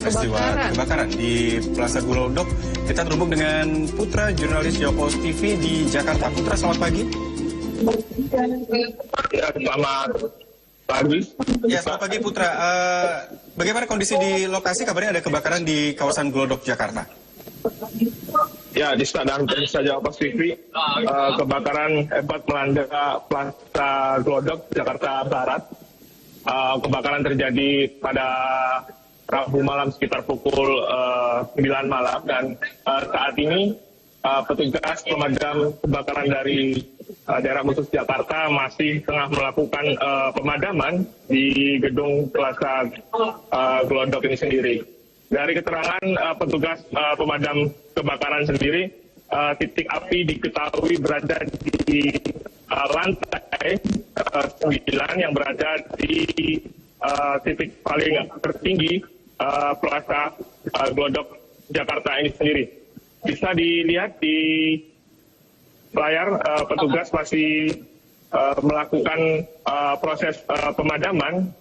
peristiwa kebakaran di Plaza Glodok. Kita terhubung dengan Putra, jurnalis Joko TV di Jakarta. Putra, selamat pagi. Ya, selamat pagi. Ya, selamat pagi Putra. Bagaimana kondisi di lokasi? Kabarnya ada kebakaran di kawasan Glodok, Jakarta. Ya, di stadion pemirsa Joko TV, kebakaran hebat melanda Plaza Glodok, Jakarta Barat. Kebakaran terjadi pada Rabu malam sekitar pukul 9 malam dan saat ini petugas pemadam kebakaran dari daerah khusus Jakarta masih tengah melakukan pemadaman di gedung Plaza Glodok ini sendiri. Dari keterangan petugas pemadam kebakaran sendiri, titik api diketahui berada di lantai 9 yang berada di titik paling tertinggi Plaza Glodok Jakarta ini sendiri. Bisa dilihat di layar, petugas masih melakukan proses pemadaman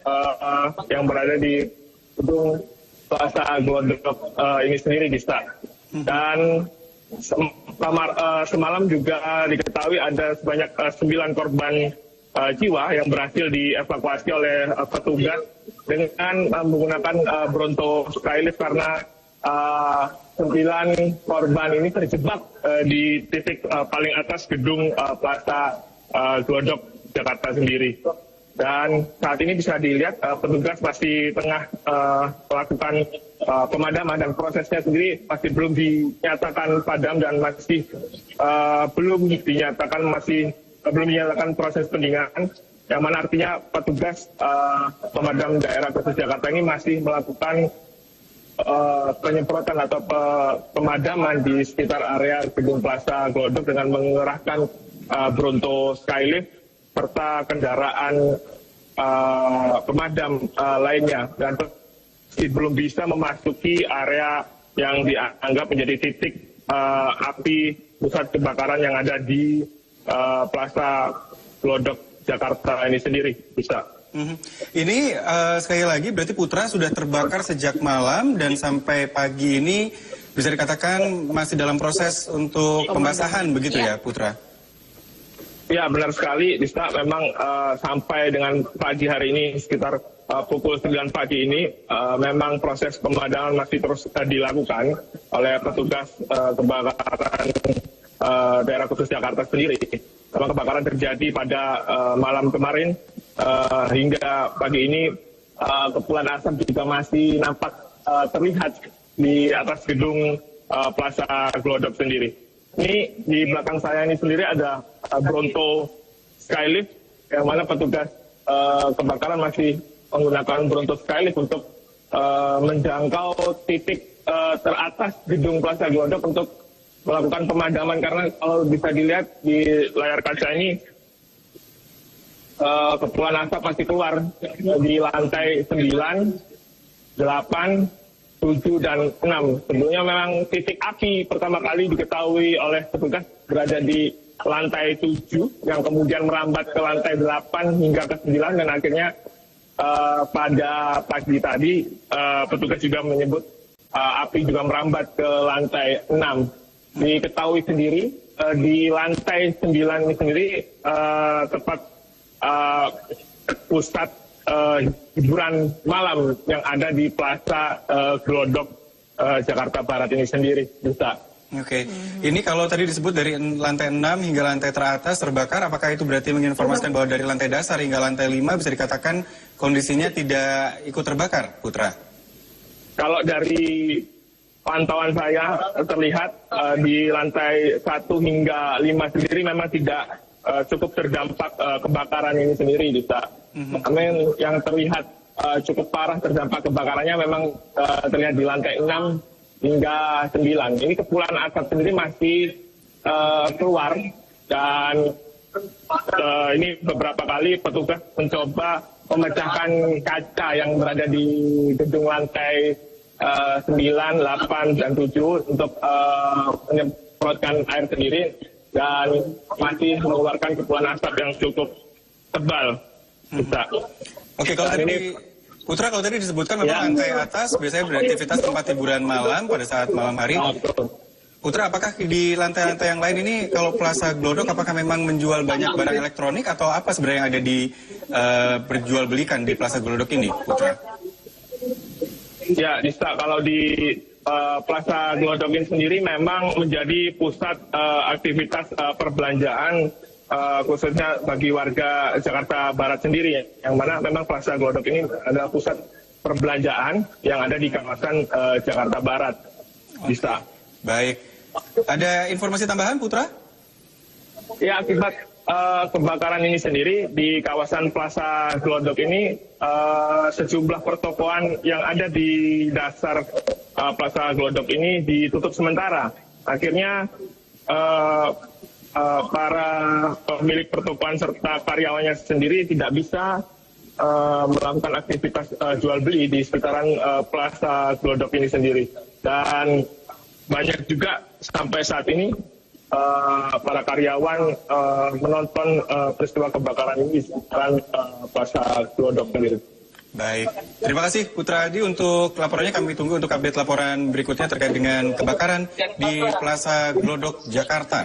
yang berada di gedung Plaza Glodok ini sendiri, Dista. Dan semalam juga diketahui ada sebanyak 9 korban jiwa yang berhasil dievakuasi oleh petugas dengan menggunakan Bronto Skylift karena 9 korban ini terjebak di titik paling atas gedung Plaza Glodok Jakarta sendiri. Dan saat ini bisa dilihat petugas masih tengah melakukan pemadaman dan prosesnya sendiri masih belum dinyatakan padam dan masih belum dinyatakan proses pendinginan, yang mana artinya petugas pemadam daerah khusus Jakarta ini masih melakukan penyemprotan atau pemadaman di sekitar area gedung Plaza Glodok dengan mengerahkan Bronto Skylift serta kendaraan pemadam lainnya, dan belum bisa memasuki area yang dianggap menjadi titik api pusat kebakaran yang ada di Plaza Glodok Jakarta ini sendiri. Bisa. Ini sekali lagi berarti Putra sudah terbakar sejak malam dan sampai pagi ini bisa dikatakan masih dalam proses untuk pembasahan begitu ya Putra? Ya, benar sekali, Dista. Memang sampai dengan pagi hari ini sekitar pukul 9 pagi ini memang proses pemadaman masih terus dilakukan oleh petugas kebakaran daerah khusus Jakarta sendiri. Memang kebakaran terjadi pada malam kemarin hingga pagi ini kepulan asap juga masih nampak terlihat di atas gedung Plaza Glodok sendiri. Ini di belakang saya ini sendiri ada Bronto Skylift, yang mana petugas kebakaran masih menggunakan Bronto Skylift untuk menjangkau titik teratas gedung Plaza Glodok untuk melakukan pemadaman, karena kalau bisa dilihat di layar kaca ini kepulan asap masih keluar di lantai 9, 8, 7 dan 6. Tentunya memang titik api pertama kali diketahui oleh petugas berada di lantai 7 yang kemudian merambat ke lantai 8 hingga ke 9, dan akhirnya pada pagi tadi petugas juga menyebut api juga merambat ke lantai 6. Diketahui sendiri di lantai 9 ini sendiri tepat pusat hiburan malam yang ada di Plaza Glodok Jakarta Barat ini sendiri, bisa. Oke. Ini kalau tadi disebut dari lantai 6 hingga lantai teratas terbakar, apakah itu berarti menginformasikan bahwa dari lantai dasar hingga lantai 5 bisa dikatakan kondisinya tidak ikut terbakar, Putra? Kalau dari pantauan saya terlihat di lantai 1 hingga 5 sendiri memang tidak cukup terdampak kebakaran ini sendiri, bisa. Namun yang terlihat cukup parah terdampak kebakarannya memang terlihat di lantai 6 hingga 9. Ini kepulan asap sendiri masih keluar, dan ini beberapa kali petugas mencoba memecahkan kaca yang berada di gedung lantai 9, 8, dan 7 untuk menyemprotkan air sendiri, dan masih mengeluarkan kepulan asap yang cukup tebal. Bisa. Oke, kalau tadi Putra, kalau tadi disebutkan memang lantai atas biasanya beraktivitas tempat hiburan malam pada saat malam hari. Putra, apakah di lantai-lantai yang lain ini kalau Plaza Glodok apakah memang menjual banyak barang elektronik atau apa sebenarnya yang ada di berjual belikan di Plaza Glodok ini, Putra? Ya, Dista, kalau di Plaza Glodok ini sendiri memang menjadi pusat aktivitas perbelanjaan khususnya bagi warga Jakarta Barat sendiri, yang mana memang Plaza Glodok ini adalah pusat perbelanjaan yang ada di kawasan Jakarta Barat. Dista. Baik. Ada informasi tambahan, Putra? Ya, akibat kebakaran ini sendiri di kawasan Plaza Glodok ini sejumlah pertokoan yang ada di dasar Plaza Glodok ini ditutup sementara. Akhirnya para pemilik pertokoan serta karyawannya sendiri tidak bisa melakukan aktivitas jual beli di sekitaran Plaza Glodok ini sendiri. Dan banyak juga sampai saat ini para karyawan menonton peristiwa kebakaran ini di sekitaran Plaza Glodok sendiri. Baik, terima kasih Putra Adi untuk laporannya. Kami tunggu untuk update laporan berikutnya terkait dengan kebakaran di Plaza Glodok, Jakarta.